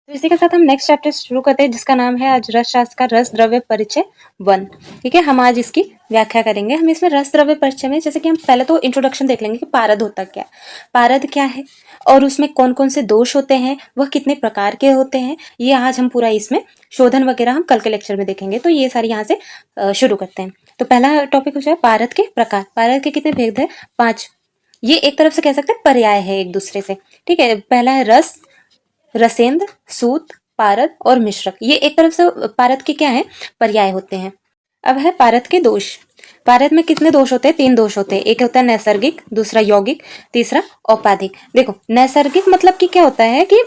तो इसी के साथ हम नेक्स्ट चैप्टर शुरू करते हैं, जिसका नाम है आज रस शास्त्र का रस द्रव्य परिचय 1। ठीक है, हम आज इसकी व्याख्या करेंगे। हम इसमें रस द्रव्य परिचय में जैसे कि हम पहले तो इंट्रोडक्शन देख लेंगे कि पारद होता क्या है, पारद क्या है और उसमें कौन कौन से दोष होते हैं, वह कितने प्रकार के होते हैं, ये आज हम पूरा इसमें शोधन वगैरह हम कल के लेक्चर में देखेंगे। तो ये सारी यहाँ से शुरू करते हैं। तो पहला टॉपिक हो जाए पारद के प्रकार। पारद के कितने भेद है? 5। ये एक तरफ से कह सकते हैं पर्याय है एक दूसरे से। ठीक है, पहला है रस, रसेंद्र, सूत, पारद और मिश्रक। ये एक तरफ से पारद के क्या है? पर्याय होते हैं। अब है पारद के दोष। पारद में कितने दोष होते हैं? 3 दोष होते हैं। एक होता है नैसर्गिक, दूसरा यौगिक, तीसरा औपाधिक। देखो, नैसर्गिक मतलब कि क्या होता है कि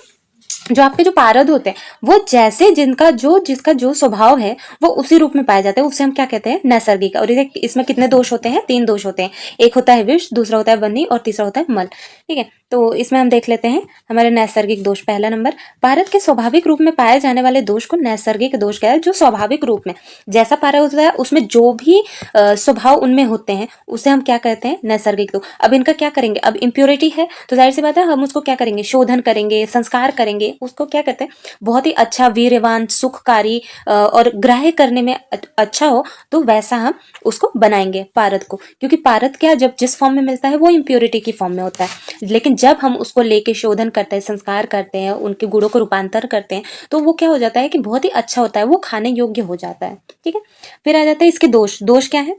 जो आपके जो पारद होते हैं वो जैसे जिसका जो स्वभाव है वो उसी रूप में पाए जाते हैं, उसे हम क्या कहते हैं? नैसर्गिक। और इसमें कितने दोष होते हैं? 3 दोष होते हैं। एक होता है विष, दूसरा होता है वह्नि और तीसरा होता है मल। ठीक है, तो इसमें हम देख लेते हैं हमारे नैसर्गिक दोष। पहला नंबर, पारद के स्वाभाविक रूप में पाए जाने वाले दोष को नैसर्गिक दोष कहते हैं। जो स्वाभाविक रूप में जैसा पारद होता है उसमें जो भी स्वभाव उनमें होते हैं उसे हम क्या कहते हैं? नैसर्गिक दोष। अब इनका क्या करेंगे? अब इम्प्योरिटी है तो जाहिर सी बात है हम उसको क्या करेंगे? शोधन करेंगे, संस्कार करेंगे, उसको क्या कहते हैं? बहुत ही अच्छा, वीर्यवान, सुखकारी और ग्राह्य करने में अच्छा हो तो वैसा हम उसको बनाएंगे पारद को। क्योंकि पारद क्या, जब जिस फॉर्म में मिलता है वो इम्प्योरिटी की फॉर्म में होता है, लेकिन जब हम उसको लेके शोधन करते हैं, संस्कार करते हैं, उनके गुणों को रूपांतर करते हैं तो वो क्या हो जाता है कि बहुत ही अच्छा होता है, वो खाने योग्य हो जाता है। ठीक है, फिर आ जाते हैं इसके दोष। दोष क्या है?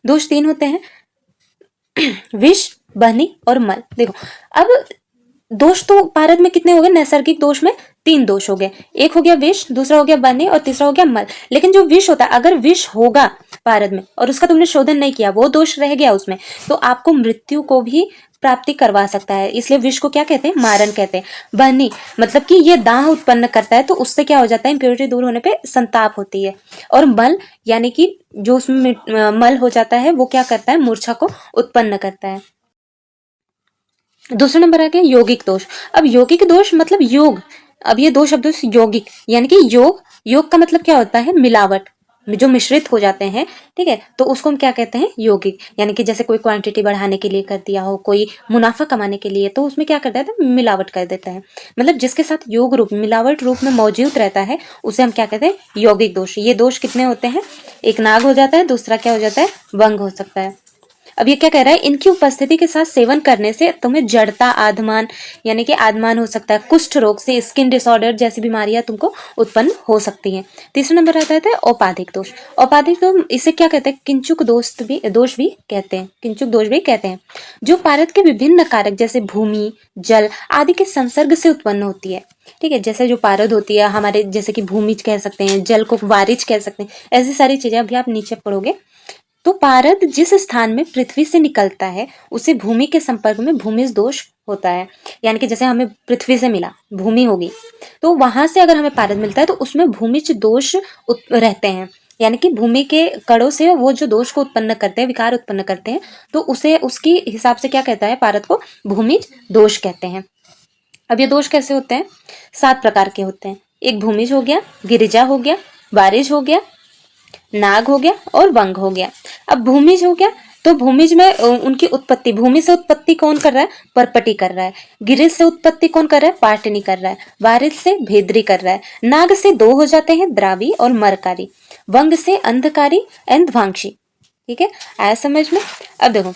दोष 3 होते हैं, विष, बहनी और मल। देखो, अब दोष तो पारद में कितने हो गए? नैसर्गिक दोष में 3 दोष हो गए। एक हो गया विष, दूसरा हो गया बहनी और तीसरा हो गया मल। लेकिन जो विष होता है, अगर विष होगा पारद में और उसका तुमने शोधन नहीं किया, वो दोष रह गया उसमें, तो आपको मृत्यु को भी प्राप्ति करवा सकता है। इसलिए विष को क्या कहते हैं? मारण कहते हैं। बहनी मतलब कि ये दाह उत्पन्न करता है, तो उससे क्या हो जाता है? इम्प्योरिटी दूर होने पे संताप होती है। और मल यानी कि जो उसमें मल हो जाता है वो क्या करता है? मूर्छा को उत्पन्न करता है। दूसरा नंबर आ गया यौगिक दोष। अब यौगिक दोष मतलब योग। अब ये दो शब्दों से यौगिक यानी कि योग का मतलब क्या होता है? मिलावट, जो मिश्रित हो जाते हैं। ठीक है, तो उसको हम क्या कहते हैं? यौगिक। यानी कि जैसे कोई क्वांटिटी बढ़ाने के लिए कर दिया हो, कोई मुनाफा कमाने के लिए, तो उसमें क्या करता है? तो मिलावट कर देता है। मतलब जिसके साथ योग रूप, मिलावट रूप में मौजूद रहता है उसे हम क्या कहते हैं? यौगिक दोष। ये दोष कितने होते हैं? एक नाग हो जाता है, दूसरा क्या हो जाता है? वंग हो सकता है। अब ये क्या कह रहा है? इनकी उपस्थिति के साथ सेवन करने से तुम्हें जड़ता, आधमान यानी कि आधमान हो सकता है, कुष्ठ रोग से, स्किन डिसऑर्डर जैसी बीमारियां तुमको उत्पन्न हो सकती हैं। तीसरा नंबर आता है औपाधिक दोष। औपाधिक दोष इसे क्या कहते हैं? किंचुक दोष भी कहते हैं, किंचुक दोष भी कहते हैं, जो पारद के विभिन्न कारक जैसे भूमि, जल आदि के संसर्ग से उत्पन्न होती है। ठीक है, जैसे जो पारद होती है हमारे, जैसे कि भूमि कह सकते हैं, जल को वारिज कह सकते हैं, ऐसी सारी चीजें अभी आप नीचे पढ़ोगे। तो पारद जिस स्थान में पृथ्वी से निकलता है उसे भूमि के संपर्क में भूमिज दोष होता है। यानी कि जैसे हमें पृथ्वी से मिला, भूमि होगी, तो वहां से अगर हमें पारद मिलता है तो उसमें भूमिज दोष रहते हैं। यानी कि भूमि के कणों से वो जो दोष को उत्पन्न करते हैं, विकार उत्पन्न करते हैं, तो उसे उसकी हिसाब से क्या कहता है? पारद को भूमिज दोष कहते हैं। अब ये दोष कैसे होते हैं? 7 प्रकार के होते हैं। एक भूमिज हो गया, गिरिजा हो गया, वारिज हो गया, नाग हो गया और वंग हो गया। अब भूमिज हो गया, तो भूमिज में उनकी उत्पत्ति, भूमि से उत्पत्ति कौन कर रहा है? परपटी कर रहा है। गिरिज से उत्पत्ति कौन कर रहा है? पाटनी कर रहा है। वारिज से भेद्री कर रहा है। नाग से 2 हो जाते हैं, द्रावी और मरकारी। वंग से अंधकारी एंड ध्वांक्षी। ठीक है, आया समझ में? अब देखो,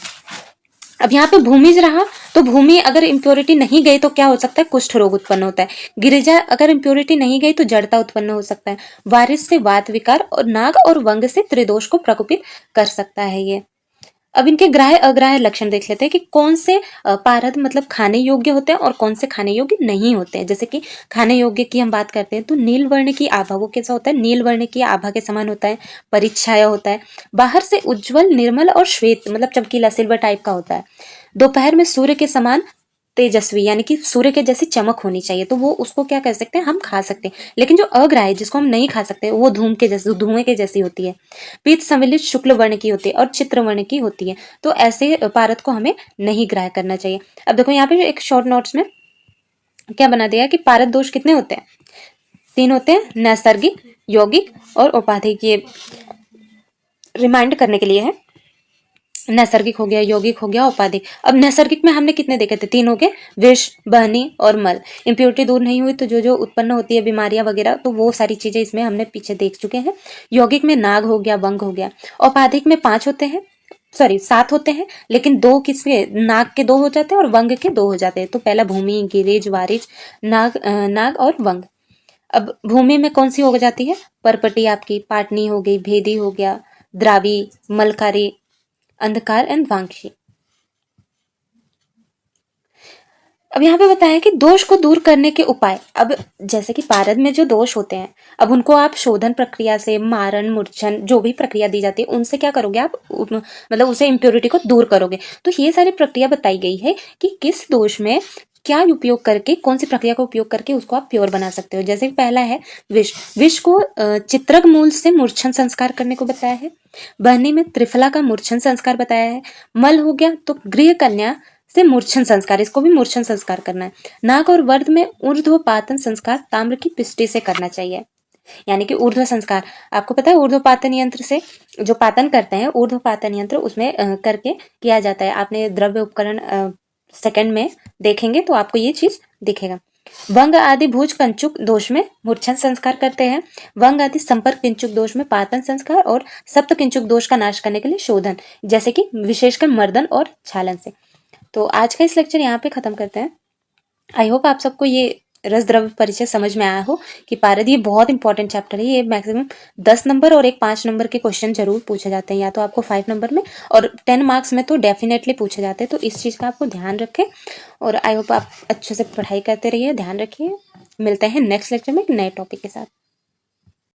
अब यहाँ पे भूमिज रहा तो भूमि अगर इम्प्योरिटी नहीं गई तो क्या हो सकता है? कुष्ठ रोग उत्पन्न होता है। गिरिजा अगर इम्प्योरिटी नहीं गई तो जड़ता उत्पन्न हो सकता है। वारिस से वात विकार और नाग और वंग से त्रिदोष को प्रकोपित कर सकता है ये। अब इनके ग्राह्य अग्राह्य लक्षण देख लेते हैं कि कौन से पारद मतलब खाने योग्य होते हैं और कौन से खाने योग्य नहीं होते हैं। जैसे कि खाने योग्य की हम बात करते हैं तो नील वर्ण की आभा, वो कैसा होता है? नील वर्ण की आभा के समान होता है, परिच्छाया होता है, बाहर से उज्जवल, निर्मल और श्वेत मतलब चमकीला, सिल्वर टाइप का होता है। दोपहर में सूर्य के समान तेजस्वी यानी कि सूर्य के जैसी चमक होनी चाहिए, तो वो उसको क्या कर सकते हैं? हम खा सकते हैं। लेकिन जो अग्राह्य जिसको हम नहीं खा सकते वो धूम के जैसे, धुएं के जैसी होती है। पीत सम्मिलित शुक्ल वर्ण की होती है और चित्र वर्ण की होती है। तो ऐसे पारद को हमें नहीं ग्राह्य करना चाहिए। अब देखो यहाँ पे एक शॉर्ट नोट्स में क्या बना दिया कि पारद दोष कितने होते हैं? 3 होते हैं, नैसर्गिक, यौगिक और औपाधिक। ये रिमाइंड करने के लिए है। नैसर्गिक हो गया, यौगिक हो गया, औपाधिक। अब नैसर्गिक में हमने कितने देखे थे? 3 हो गए, विष, बहनी और मल। इम्प्योरिटी दूर नहीं हुई तो जो जो उत्पन्न होती है बीमारियां वगैरह, तो वो सारी चीजें इसमें हमने पीछे देख चुके हैं। यौगिक में नाग हो गया, वंग हो गया। औपाधिक में 5 होते हैं, सॉरी 7 होते हैं, लेकिन 2 किसके? नाग के 2 हो जाते हैं और वंग के 2 हो जाते हैं। तो पहला भूमि, गिरिज, वारिज, नाग और वंग। अब भूमि में कौन सी हो जाती है? परपटी आपकी, पाटनी हो गई, भेदी हो गया, द्रावी, मलकारी, अंधकार एंड वांक्षी। अब यहाँ पे बताया कि दोष को दूर करने के उपाय। अब जैसे कि पारद में जो दोष होते हैं, अब उनको आप शोधन प्रक्रिया से, मारन, मूर्छन, जो भी प्रक्रिया दी जाती है उनसे क्या करोगे आप? मतलब उसे इम्प्योरिटी को दूर करोगे। तो ये सारी प्रक्रिया बताई गई है कि किस दोष में क्या उपयोग करके, कौन सी प्रक्रिया का उपयोग करके उसको आप प्योर बना सकते हो। जैसे पहला है विष। विष को चित्रक मूल से मूर्छन संस्कार करने को बताया है। बहनी में त्रिफला का मूर्छन संस्कार बताया है। मल हो गया तो गृह कन्या से मूर्छन संस्कार, इसको भी मूर्छन संस्कार करना है। नाग और वर्द में ऊर्ध्वपातन संस्कार ताम्र की पिष्टि से करना चाहिए। यानी कि ऊर्ध्व संस्कार, आपको पता है ऊर्ध्वपातन यंत्र से जो पातन करते हैं, ऊर्ध्वपातन यंत्र उसमें करके किया जाता है। आपने द्रव्य उपकरण सेकंड में देखेंगे तो आपको ये चीज दिखेगा। वंग आदि भुज कंचुक दोष में मूर्छन संस्कार करते हैं। वंग आदि संपर्क किंचुक दोष में पातन संस्कार और सप्त किंचुक दोष का नाश करने के लिए शोधन, जैसे कि विशेषकर मर्दन और छालन से। तो आज का इस लेक्चर यहाँ पे खत्म करते हैं। आई होप आप सबको ये रस द्रव्य परिचय समझ में आया हो कि पारद ये बहुत इंपॉर्टेंट चैप्टर है। ये मैक्सिमम 10 नंबर और एक 5 नंबर के क्वेश्चन जरूर पूछे जाते हैं, या तो आपको 5 नंबर में और 10 मार्क्स में तो डेफिनेटली पूछे जाते हैं। तो इस चीज़ का आपको ध्यान रखें और आई होप आप अच्छे से पढ़ाई करते रहिए, ध्यान रखिए। मिलते हैं नेक्स्ट लेक्चर में एक नए टॉपिक के साथ।